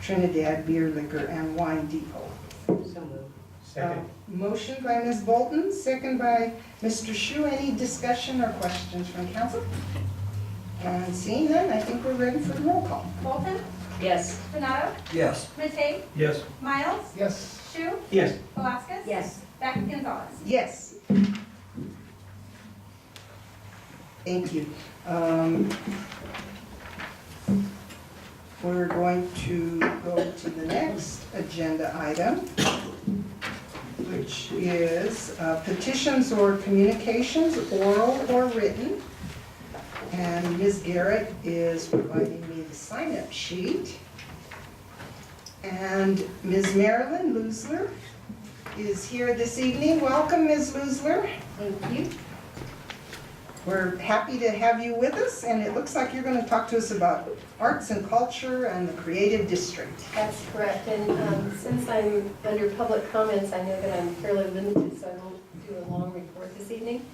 Trinidad Beer, Liquor, and Wine Depot. So moved. Second. Motion by Ms. Bolton, second by Mr. Shu. Any discussion or questions from council? And seeing none, I think we're ready for the roll call. Bolton? Yes. Benado? Yes. Matei? Yes. Miles? Yes. Shu? Yes. Velasquez? Yes. Beck Gonzalez? Yes. Thank you. We're going to go to the next agenda item, which is petitions or communications, oral or written. And Ms. Garrett is providing me the sign-up sheet. And Ms. Marilyn Lusler is here this evening. Welcome, Ms. Lusler. Thank you. We're happy to have you with us, and it looks like you're going to talk to us about arts and culture and the creative district. That's correct, and since I'm under public comments, I know that I'm fairly limited, so I won't do a long report this evening.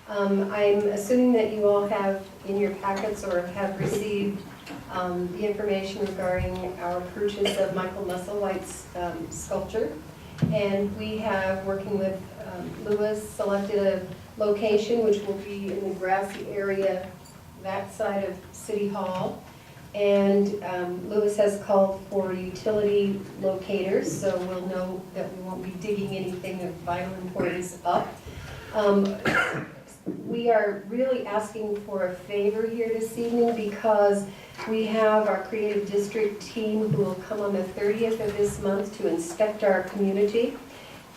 I'm assuming that you all have in your packets or have received the information regarding our purchase of Michael Musselwhite's sculpture. And we have, working with Lewis, selected a location which will be in the grassy area that side of City Hall. And Lewis has called for utility locators, so we'll know that we won't be digging anything of vital importance up. We are really asking for a favor here this evening because we have our creative district team who will come on the 30th of this month to inspect our community.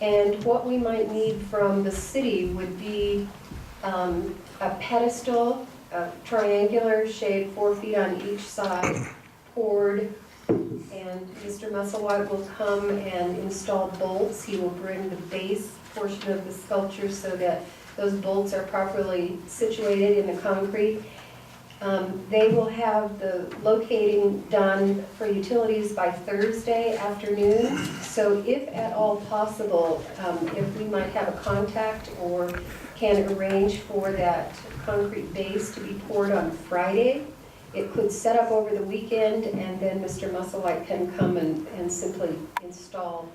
And what we might need from the city would be a pedestal, a triangular shade, 4 feet on each side, poured, and Mr. Musselwhite will come and install bolts. He will bring the base portion of the sculpture so that those bolts are properly situated in the concrete. They will have the locating done for utilities by Thursday afternoon. So if at all possible, if we might have a contact or can arrange for that concrete base to be poured on Friday, it could set up over the weekend, and then Mr. Musselwhite can come and simply install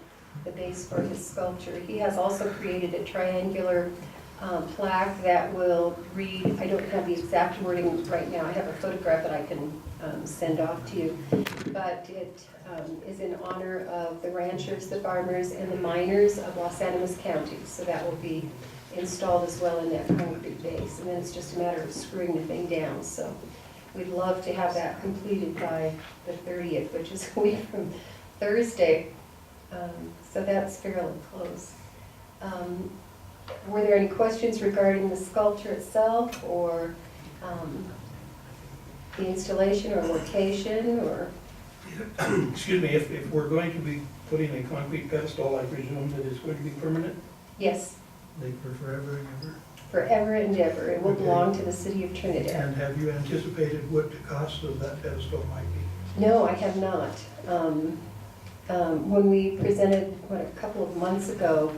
the base for his sculpture. He has also created a triangular plaque that will read, I don't have the exact wording right now, I have a photograph that I can send off to you, but it is in honor of the ranchers, the farmers, and the miners of Los Animas County. So that will be installed as well in that concrete base, and then it's just a matter of screwing the thing down. So we'd love to have that completed by the 30th, which is a week from Thursday, so that's fairly close. Were there any questions regarding the sculpture itself, or the installation or location, or? Excuse me, if we're going to be putting a concrete pedestal, I presume that it's going to be permanent? Yes, Like for forever and ever? forever and ever. It will Okay. belong to the city of Trinidad. And have you anticipated what the cost of that pedestal might be? No, I have not. When we presented, a couple of months ago,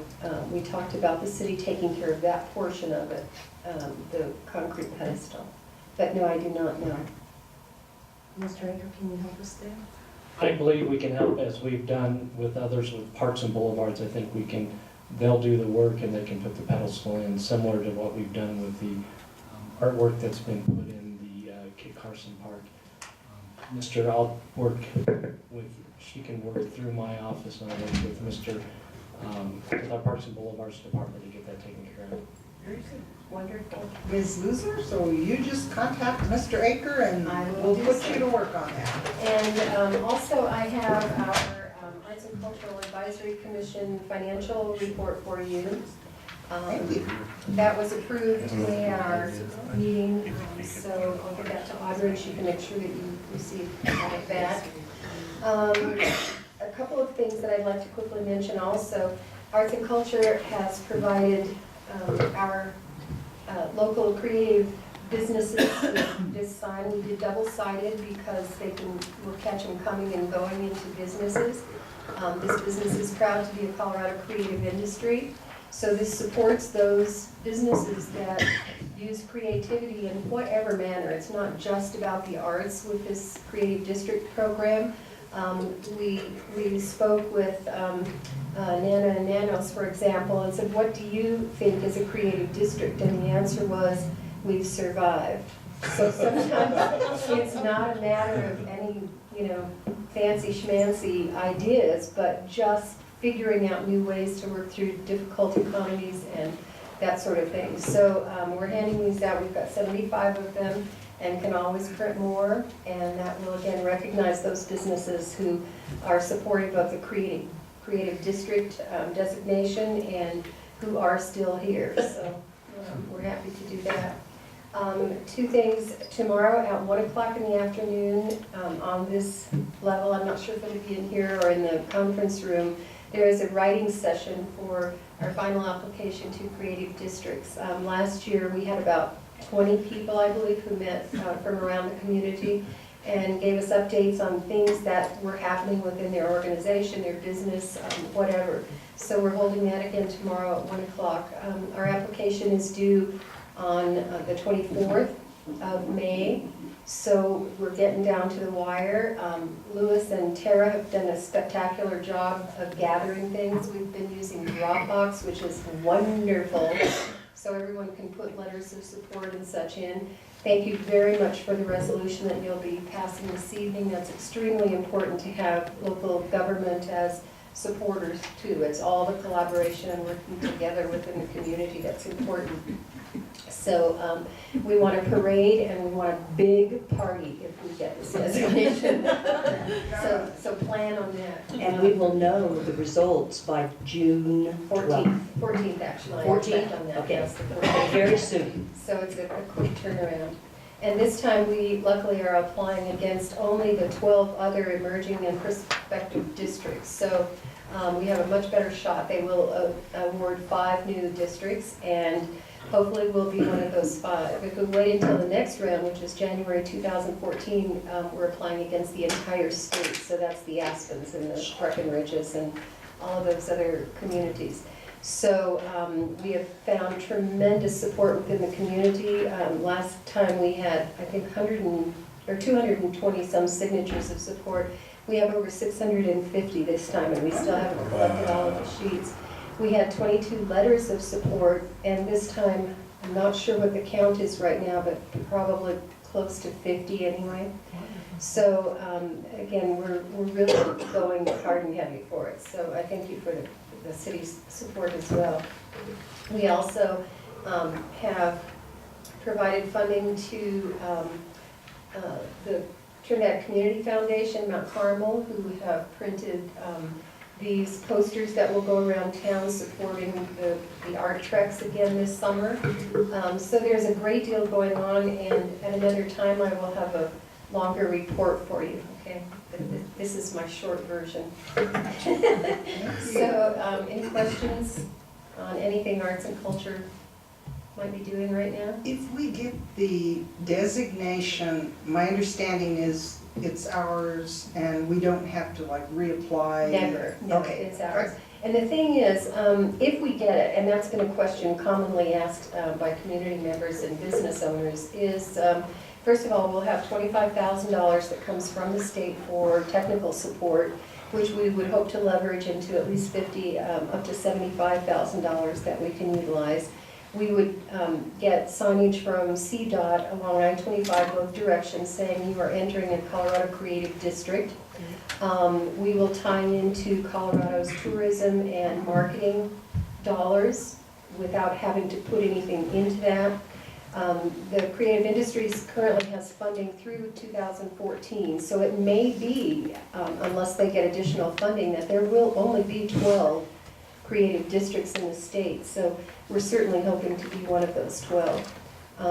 we talked about the city taking care of that portion of it, the concrete pedestal. But no, I do not know. Mr. Aker, can you help us there? I believe we can help, as we've done with others with parks and boulevards. I think we can, they'll do the work and they can put the pedestal in, similar to what we've done with the artwork that's been put in the Kit Carson Park. I'll work with, she can work through my office, and I'll work with with our Parks and Boulevards department to get that taken care of. Very good. Wonderful. Ms. Loser, so you just contact Mr. Aker and I will we'll do put so. you to work on that. And also, I have our Arts and Cultural Advisory Commission financial report for you. Thank you. That was approved in our meeting, so I'll give that to Audrey, and she can make sure that you receive all of that. A couple of things that I'd like to quickly mention also. Arts and Culture has provided our local creative businesses this sign. We did double-sided because we'll catch them coming and going into businesses. This business is proud to be a Colorado creative industry. So this supports those businesses that use creativity in whatever manner. It's not just about the arts with this creative district program, We spoke with Nana and Nanos, for example, and said, what do you think is a creative district? And the answer was, we've survived. So sometimes it's not a matter of any, fancy schmancy ideas, but just figuring out new ways to work through difficult economies and that sort of thing. So we're handing these out. We've got 75 of them and can always print more. And that will, again, recognize those businesses who are supportive of the creative district designation and who are still here. So we're happy to do that. Two things, tomorrow at 1 o'clock in the afternoon on this level, I'm not sure if it'll be in here or in the conference room, there is a writing session for our final application to creative districts. Last year we had about 20 people, I believe, who met from around the community and gave us updates on things that were happening within their organization, their business, whatever. So we're holding that again tomorrow at 1 o'clock. Our application is due on the 24th of May, so we're getting down to the wire. Louis and Tara have done a spectacular job of gathering things. We've been using Dropbox, which is wonderful, so everyone can put letters of support and such in. Thank you very much for the resolution that you'll be passing this evening. That's extremely important to have local government as supporters too. It's all the collaboration and working together within the community that's important. So we want a parade and we want a big party if we get this designation. So plan on that. And we will know the results by June 12th. 14th actually. 14th? On that. Okay. Yes, the 14th. Very soon. So it's a quick turnaround. And this time we luckily are applying against only the 12 other emerging and prospective districts. So we have a much better shot. They will award 5 new districts and hopefully we'll be one of those 5. If we wait until the next round, which is January 2014, we're applying against the entire state. So that's the Aspens and the Breckenridges and all of those other communities. So we have found tremendous support within the community. Last time we had, I think, 220 some signatures of support. We have over 650 this time, and we still haven't collected all of the sheets. We had 22 letters of support, and this time, I'm not sure what the count is right now, but probably close to 50 anyway. So again, we're really going hard and heavy for it. So I thank you for the city's support as well. We also have provided funding to the Trinidad Community Foundation, Mount Carmel, who have printed these posters that will go around town supporting the art treks again this summer. So there's a great deal going on, and at another time I will have a longer report for you, okay? This is my short version. So any questions on anything arts and culture might be doing right now? If we get the designation, my understanding is it's ours and we don't have to like reapply? Never, no, Okay. it's ours. And the thing is, if we get it, and that's been a question commonly asked by community members and business owners, is first of all, we'll have $25,000 that comes from the state for technical support, which we would hope to leverage into at least $50,000 up to $75,000 that we can utilize. We would get signage from CDOT along I-25 both directions saying you are entering a Colorado Creative District. We will tie into Colorado's tourism and marketing dollars without having to put anything into that. The Creative Industries currently has funding through 2014, so it may be, unless they get additional funding, that there will only be 12 creative districts in the state. So we're certainly hoping to be one of those 12.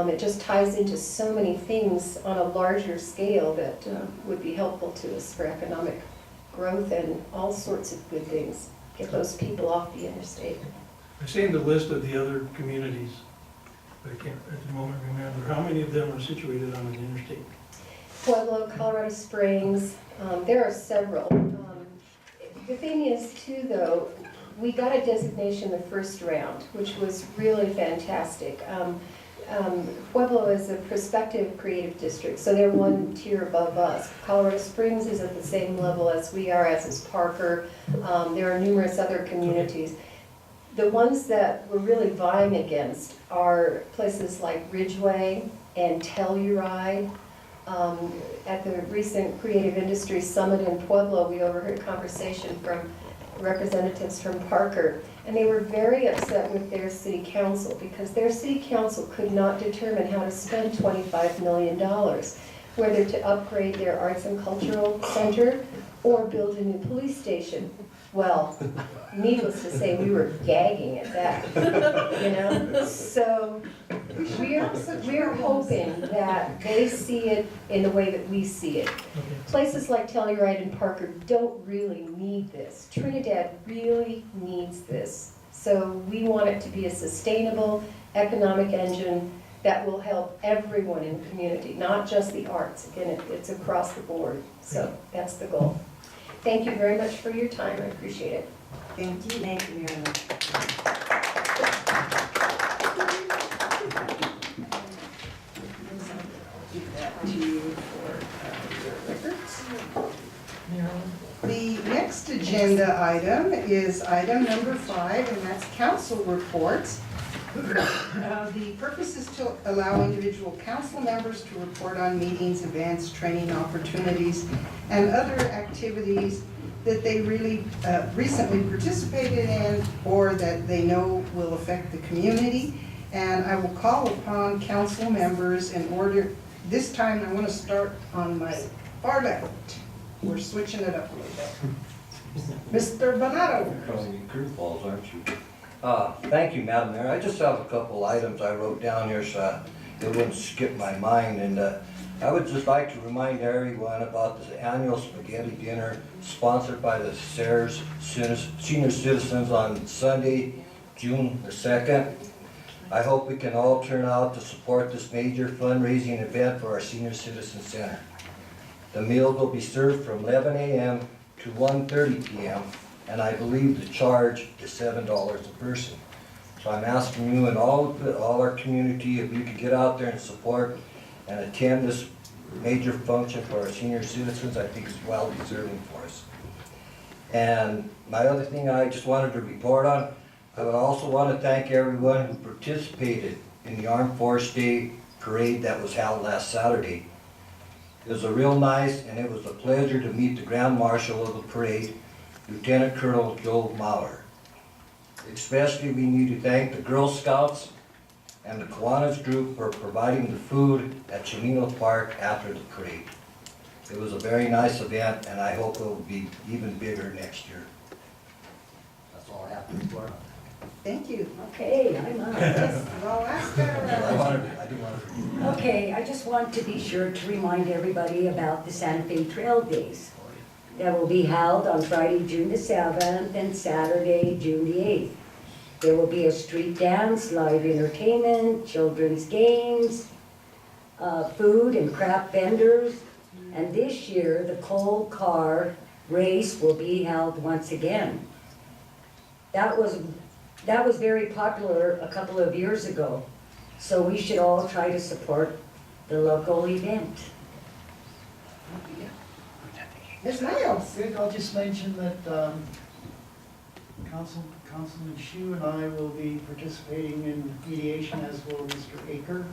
It just ties into so many things on a larger scale that would be helpful to us for economic growth and all sorts of good things. Get those people off the interstate. I've seen the list of the other communities, but I can't at the moment remember. How many of them are situated on an interstate? Pueblo, Colorado Springs, there are several. The thing is too though, we got a designation the first round, which was really fantastic. Pueblo is a prospective creative district, so they're one tier above us. Colorado Springs is at the same level as we are, as is Parker. There are numerous other communities. The ones that we're really vying against are places like Ridgeway and Telluride. At the recent Creative Industries Summit in Pueblo, we overheard conversation from representatives from Parker, and they were very upset with their city council because their city council could not determine how to spend $25 million, whether to upgrade their arts and cultural center or build a new police station. Well, needless to say, we were gagging at that, you know? So we're hoping that they see it in the way that we see it. Places like Telluride and Parker don't really need this. Trinidad really needs this. So we want it to be a sustainable economic engine that will help everyone in the community, not just the arts. Again, it's across the board. So that's the goal. Thank you very much for your time. I appreciate it. Thank you. Thank you, Mary Lou. Give that to you for your records. The next agenda item is item number 5, and that's council reports. The purpose is to allow individual council members to report on meetings, events, training opportunities, and other activities that they really recently participated in or that they know will affect the community. And I will call upon council members in order. This time I want to start on my far left. We're switching it up a little bit. Mr. Bonato. Calling you curveballs, aren't you? Thank you, Madam Mayor. I just have a couple items I wrote down here so it wouldn't skip my mind. And I would just like to remind everyone about this annual spaghetti dinner sponsored by the Sayers Senior Citizens on Sunday, June the 2nd. I hope we can all turn out to support this major fundraising event for our Senior Citizen Center. The meals will be served from 11 a.m. to 1:30 p.m. and I believe the charge is $7 a person. So I'm asking you and all our community if you could get out there and support and attend this major function for our senior citizens. I think it's well deserving for us. And my other thing I just wanted to report on, I would also want to thank everyone who participated in the Armed Forces Day parade that was held last Saturday. It was a real nice, and it was a pleasure to meet the Grand Marshal of the parade, Lieutenant Colonel Joe Maurer. Especially we need to thank the Girl Scouts and the Kiwanis group for providing the food at Chimino Park after the parade. It was a very nice event, and I hope it will be even bigger next year. That's all I have to report on. Thank you. Okay, I'm up. Yes, well, Alaska. I do want to. Okay, I just want to be sure to remind everybody about the Santa Fe Trail Days that will be held on Friday, June the 7th and Saturday, June the 8th. There will be a street dance, live entertainment, children's games, food and craft vendors, and this year the coal car race will be held once again. That was very popular a couple of years ago, so we should all try to support the local event. Ms. Niles. Good, I'll just mention that Councilman Shu and I will be participating in mediation, as will Mr. Aker,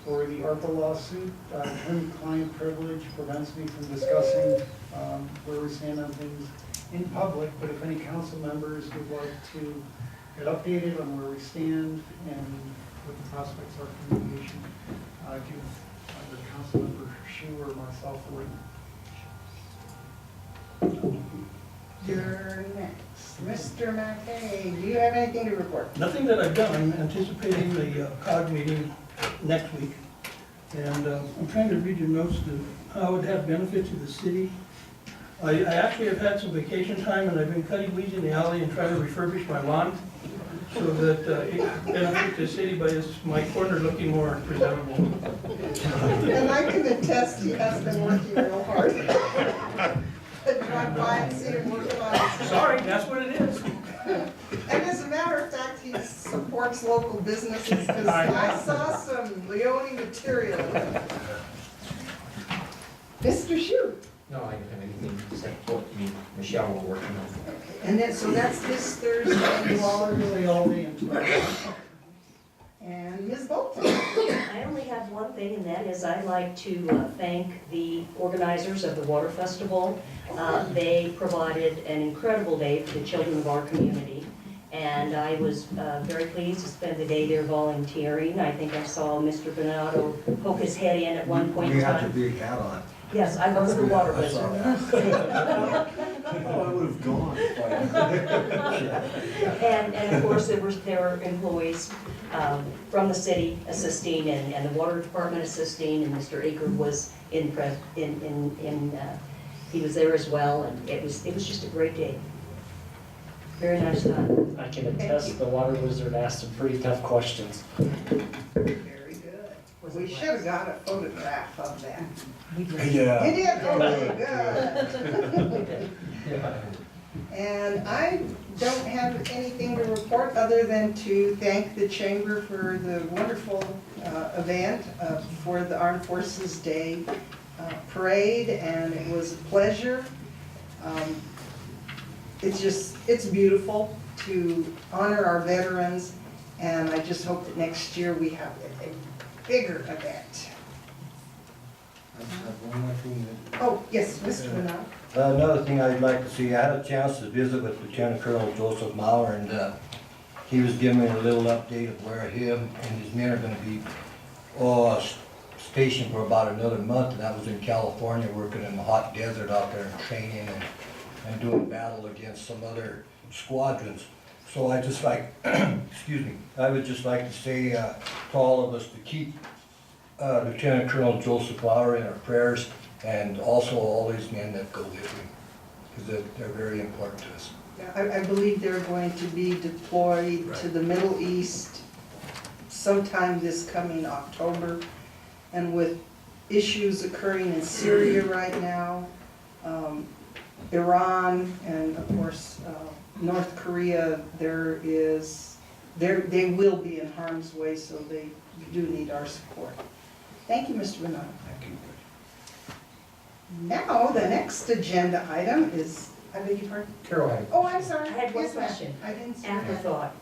for the ARPA lawsuit. Attorney-client privilege prevents me from discussing where we stand on things in public, but if any council members would like to get updated on where we stand and what the prospects are for mediation, give either Councilmember Shu or myself a ring. You're next. Mr. McKay, do you have anything to report? Nothing that I've done. I'm anticipating the COG meeting next week. And I'm trying to read your notes to how it would have benefit to the city. I actually have had some vacation time and I've been cutting weeds in the alley and trying to refurbish my lawn so that it benefits the city by my corner looking more presentable. And I can attest he has been working real hard. Drive by and see him working on it. Sorry, that's what it is. And as a matter of fact, he supports local businesses, because I saw some Leone material. Mr. Shu. No, I don't have anything except what me and Michelle were working on. And then, so that's this Thursday. Well, really all day until. And Ms. Bolton. I only have one thing, and that is I'd like to thank the organizers of the Water Festival. They provided an incredible day for the children of our community, and I was very pleased to spend the day there volunteering. I think I saw Mr. Bernardo poke his head in at one point in You have your time. big hat on. Yes, I was the water I saw wizard. that. Oh, I would have gone if I. And of course, there were employees from the city assisting and the water department assisting, and Mr. Aker was he was there as well, and it was just a great day. Very nice time. I can attest the water wizard asked some pretty tough questions. Very good. We should have got a photograph of that. Yeah. You did, okay, good. And I don't have anything to report other than to thank the Chamber for the wonderful event for the Armed Forces Day parade, and it was a pleasure. It's beautiful to honor our veterans, and I just hope that next year we have a bigger event. I just have one more thing that. Oh, yes, Mr. Bernard. Another thing I'd like to see, I had a chance to visit with Lieutenant Colonel Joseph Mauer, and he was giving me a little update of where him and his men are gonna be stationed for about another month, and that was in California, working in the hot desert out there and training and doing battle against some other squadrons. So I just like, excuse me, I would just like to say to all of us to keep Lieutenant Colonel Joseph Mauer in our prayers, and also all these men that go with him, because they're very important to us. I believe they're going to be deployed to the Middle East sometime this coming October. And with issues occurring in Syria right now, Iran, and of course, North Korea, they will be in harm's way, so they do need our support. Thank you, Mr. Bernard. Thank you. Now, the next agenda item is, I beg your pardon? Carol, Oh, I'm sorry. I had one Yes, ma'am. question. I didn't see that. Afterthought.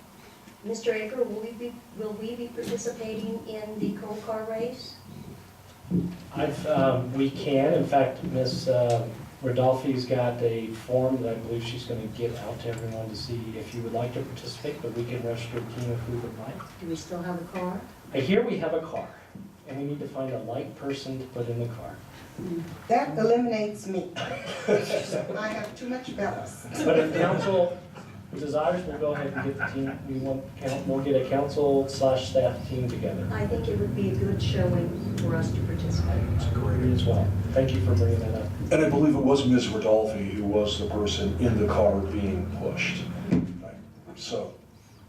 Mr. Aker, will we be participating in the coal car race? We can, in fact, Ms. Rodolfi's got a form that I believe she's gonna get out to everyone to see if you would like to participate, but we can register a team if we would like. Do we still have a car? I hear we have a car, and we need to find a light person to put in the car. That eliminates me. I have too much ballast. But if council desires, we'll go ahead and get the team, we'll get a council/staff team together. I think it would be a good showing for us to participate. Me as well. Thank you for bringing that up. And I believe it was Ms. Rodolfi who was the person in the car being pushed. So,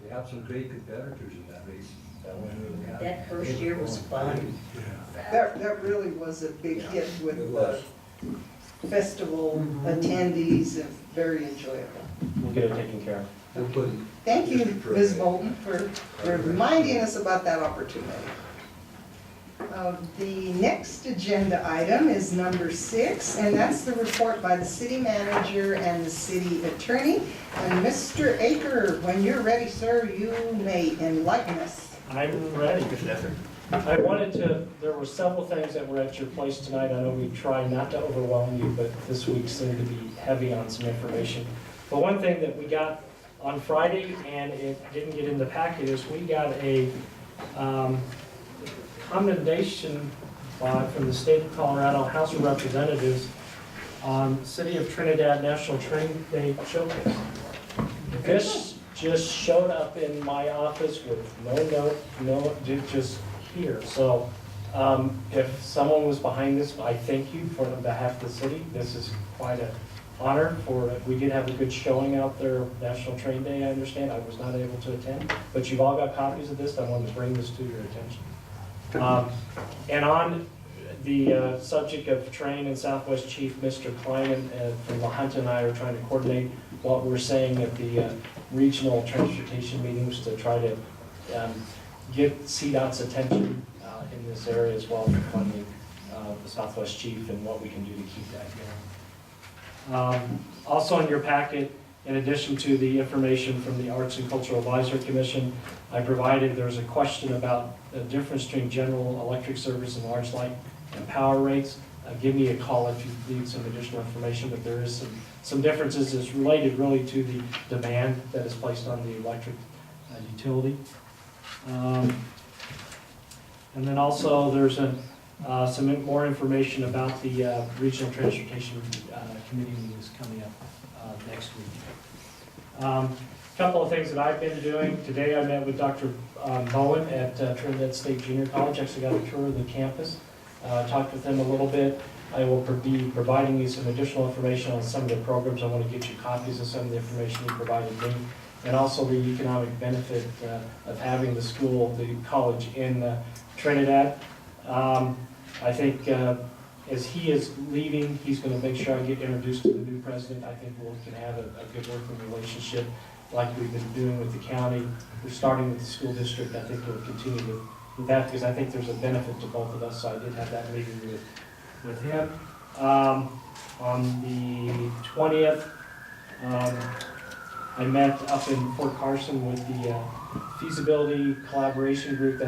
They have some great competitors in that race. That one really had. That first year was fun. That really was a big hit It with was. festival attendees, and very enjoyable. We'll get it taken care of. We'll put Thank you, Ms. Bolton, for reminding us about that opportunity. The next agenda item is number 6, and that's the report by the city manager and the city attorney. And Mr. Aker, when you're ready, sir, you may enlighten us. I'm ready. I wanted to, there were several things that were at your place tonight. I know we tried not to overwhelm you, but this week seemed to be heavy on some information. But one thing that we got on Friday, and it didn't get in the packet, is we got a commendation from the state of Colorado House of Representatives on City of Trinidad National Training Day Showcase. This just showed up in my office with no note, just here. So if someone was behind this, I thank you for on behalf of the city. This is quite an honor we did have a good showing out there, National Train Day, I understand. I was not able to attend, but you've all got copies of this. I wanted to bring this to your attention. And on the subject of train and Southwest Chief, Mr. Klein, from La Junta and I are trying to coordinate what we're saying at the regional transportation meetings to try to get CDOT's attention in this area as well for funding the Southwest Chief and what we can do to keep that going. Also in your packet, in addition to the information from the Arts and Cultural Advisory Commission, I provided, there's a question about the difference between general electric service and large light and power rates. Give me a call if you need some additional information, but there is some differences. It's related really to the demand that is placed on the electric utility. And then also there's some more information about the Regional Transportation Committee meetings coming up next week. Couple of things that I've been doing. Today I met with Dr. Bowen at Trinidad State Junior College. Actually got a tour of the campus. Talked with him a little bit. I will be providing you some additional information on some of the programs. I want to get you copies of some of the information he provided me, and also the economic benefit of having the school, the college in Trinidad. I think as he is leaving, he's going to make sure I get introduced to the new president. I think we can have a good working relationship like we've been doing with the county. We're starting with the school district. I think we'll continue with that because I think there's a benefit to both of us. So I did have that meeting with him. On the 20th, I met up in Fort Carson with the feasibility collaboration group. I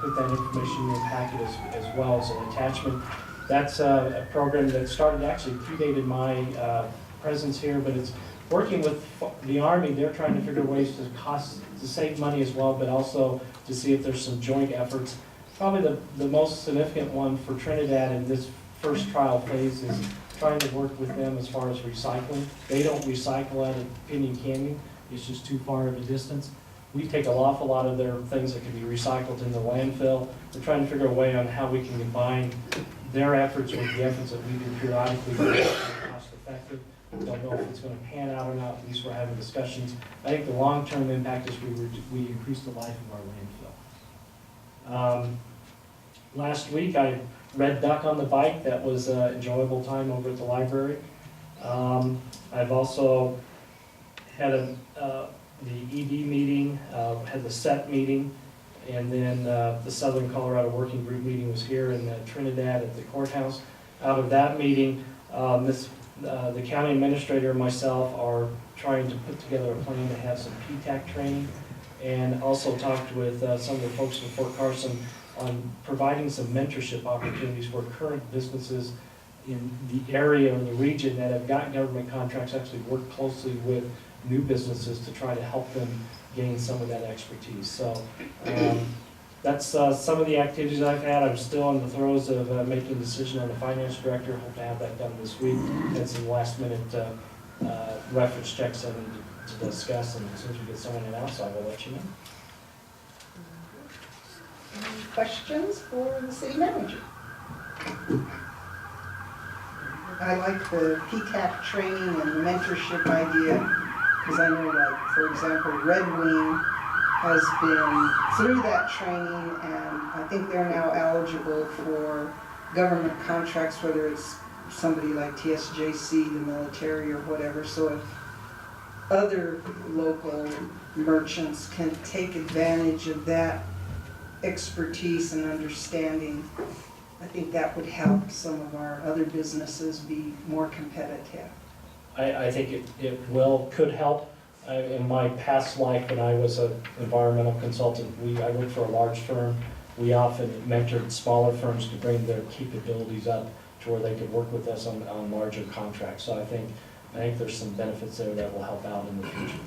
put that information in your packet as well as an attachment. That's a program that started, actually predated my presence here, but it's working with the Army. They're trying to figure ways to save money as well, but also to see if there's some joint efforts. Probably the most significant one for Trinidad in this first trial phase is trying to work with them as far as recycling. They don't recycle out of Pinyon Canyon. It's just too far of a distance. We take an awful lot of their things that can be recycled in the landfill. We're trying to figure a way on how we can combine their efforts with the efforts that we do periodically to make it cost effective. Don't know if it's going to pan out or not. At least we're having discussions. I think the long-term impact is we increase the life of our landfill. Last week I read Duck on the Bike. That was an enjoyable time over at the library. I've also had the ED meeting, had the SET meeting, and then the Southern Colorado Working Group meeting was here in Trinidad at the courthouse. Out of that meeting, the county administrator and myself are trying to put together a plan to have some PTAC training, and also talked with some of the folks from Fort Carson on providing some mentorship opportunities for current businesses in the area or the region that have got government contracts, actually work closely with new businesses to try to help them gain some of that expertise. So that's some of the activities I've had. I'm still in the throes of making a decision on the finance director. Hope to have that done this week. Had some last minute reference checks I need to discuss, and as soon as we get someone announced, I will let you know. Any questions for the city manager? I like the PTAC training and the mentorship idea, because I know, like, for example, Red Wing has been through that training, and I think they're now eligible for government contracts, whether it's somebody like TSJC, the military, or whatever. So if other local merchants can take advantage of that expertise and understanding, I think that would help some of our other businesses be more competitive. I think it could help. In my past life, when I was an environmental consultant, I worked for a large firm. We often mentored smaller firms to bring their capabilities up to where they could work with us on larger contracts. So I think there's some benefits there that will help out in the future.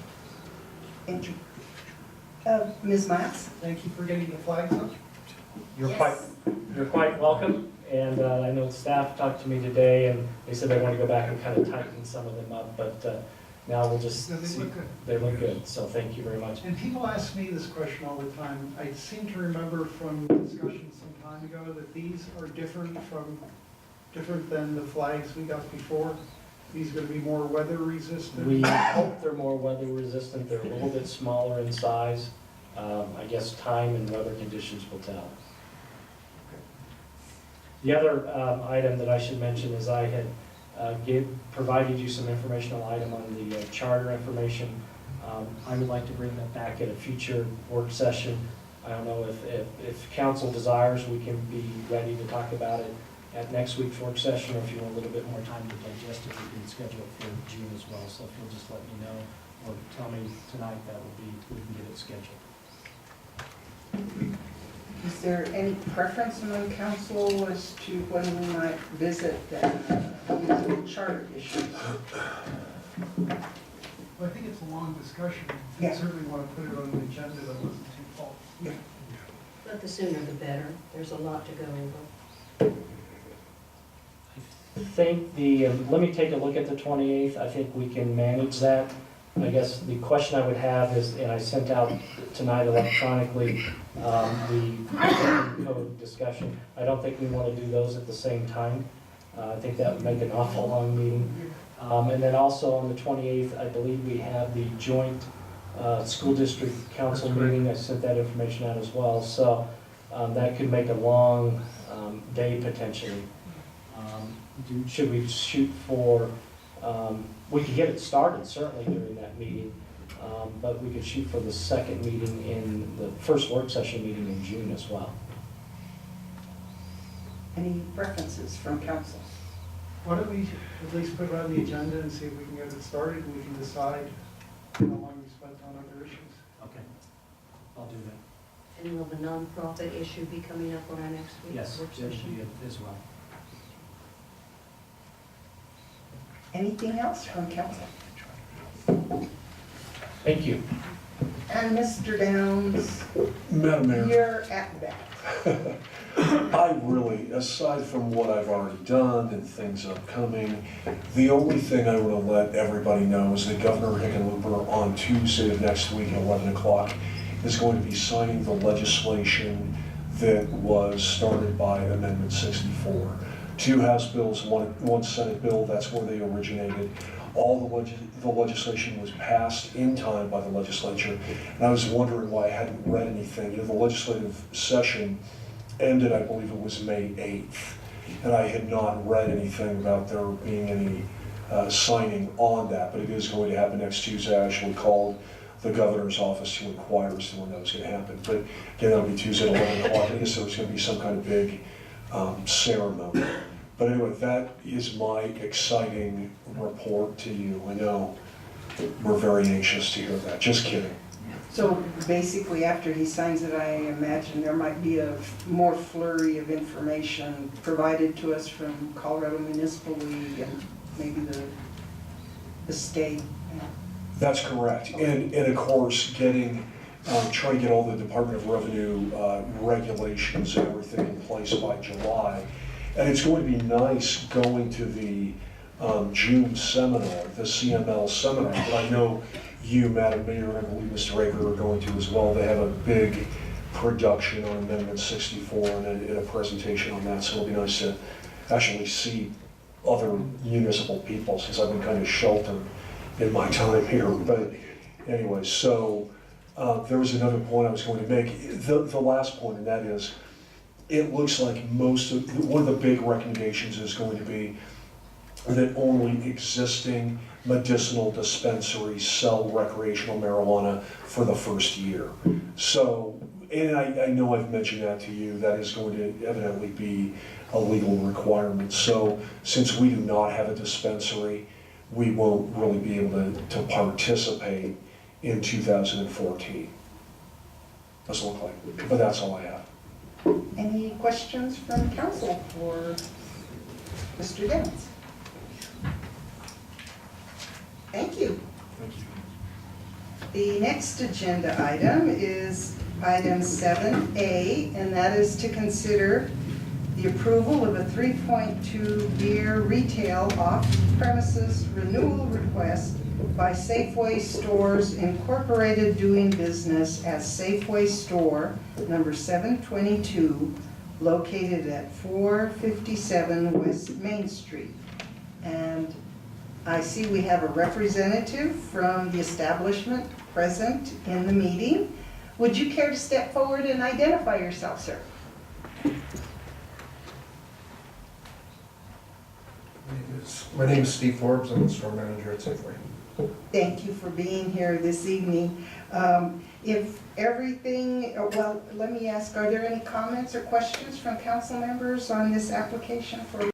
Thank you. Ms. Matz? Thank you for getting the flags up. You're quite welcome. And I know staff talked to me today, and they said they want to go back and kind of tighten some of them up, but now we'll just No, they see. look good. They look good, so thank you very much. And people ask me this question all the time. I seem to remember from discussions some time ago that these are different than the flags we got before. These are going to be more weather resistant. We hope they're more weather resistant. They're a little bit smaller in size. I guess time and weather conditions will tell. The other item that I should mention is I had provided you some informational item on the charter information. I would like to bring that back at a future work session. I don't know if council desires, we can be ready to talk about it at next week's work session, or if you want a little bit more time to digest it, we can schedule it for June as well. So if you'll just let me know or tell me tonight, that would be, we can get it scheduled. Is there any preference among council as to when we might visit these charter issues? Well, I think it's a long discussion. Yeah. We certainly want to put it on the agenda that wasn't too full. But the sooner the better. There's a lot to go over. I think let me take a look at the 28th. I think we can manage that. I guess the question I would have is, and I sent out tonight electronically, the code discussion. I don't think we want to do those at the same time. I think that would make an awful long meeting. And then also on the 28th, I believe we have the joint school district council meeting. I sent that information out as well. So that could make a long day potentially. Should we shoot for, we could get it started certainly during that meeting, but we could shoot for the second meeting in the first work session meeting in June as well. Any preferences from council? Why don't we at least put it on the agenda and see if we can get it started, and we can decide how long we spent on other issues. Okay, I'll do that. And will the nonprofit issue be coming up on our next week's Yes, work it should session? be as well. Anything else from council? Thank you. And Mr. Downs, Madam Mayor. you're at bat. I really, aside from what I've already done and things upcoming, the only thing I want to let everybody know is that Governor Hickenlooper on Tuesday of next week at 11 o'clock is going to be signing the legislation that was started by Amendment 64. 2 House bills, one Senate bill, that's where they originated. All the legislation was passed in time by the legislature, and I was wondering why I hadn't read anything. You know, the legislative session ended, I believe it was May 8th, and I had not read anything about there being any signing on that, but it is going to happen next Tuesday. I actually called the governor's office to inquire as to when that was going to happen. But again, that'll be Tuesday at 11 o'clock. I guess there was going to be some kind of big ceremony. But anyway, that is my exciting report to you. I know we're very anxious to hear that. Just kidding. So basically, after he signs it, I imagine there might be a more flurry of information provided to us from Colorado Municipal League and maybe the state. That's correct. And of course, trying to get all the Department of Revenue regulations and everything in place by July. And it's going to be nice going to the June seminar, the CML seminar, but I know you, Madam Mayor, and I believe Mr. Aker are going to as well. They have a big production on Amendment 64 and a presentation on that, so it'll be nice to actually see other municipal people, since I've been kind of sheltered in my time here. But anyway, so there was another point I was going to make. The last point, and that is, it looks like one of the big recommendations is going to be that only existing medicinal dispensaries sell recreational marijuana for the first year. So, and I know I've mentioned that to you, that is going to evidently be a legal requirement. So since we do not have a dispensary, we won't really be able to participate in 2014. Doesn't look like, but that's all I have. Any questions from council for Mr. Downs? Thank you. Thank you. The next agenda item is item 7A, and that is to consider the approval of a 3.2-year retail off-premises renewal request by Safeway Stores Incorporated, doing business as Safeway Store number 722, located at 457 West Main Street. And I see we have a representative from the establishment present in the meeting. Would you care to step forward and identify yourself, sir? My name is Steve Forbes, I'm the store manager at Safeway. Thank you for being here this evening. If everything, well, let me ask, are there any comments or questions from council members on this application for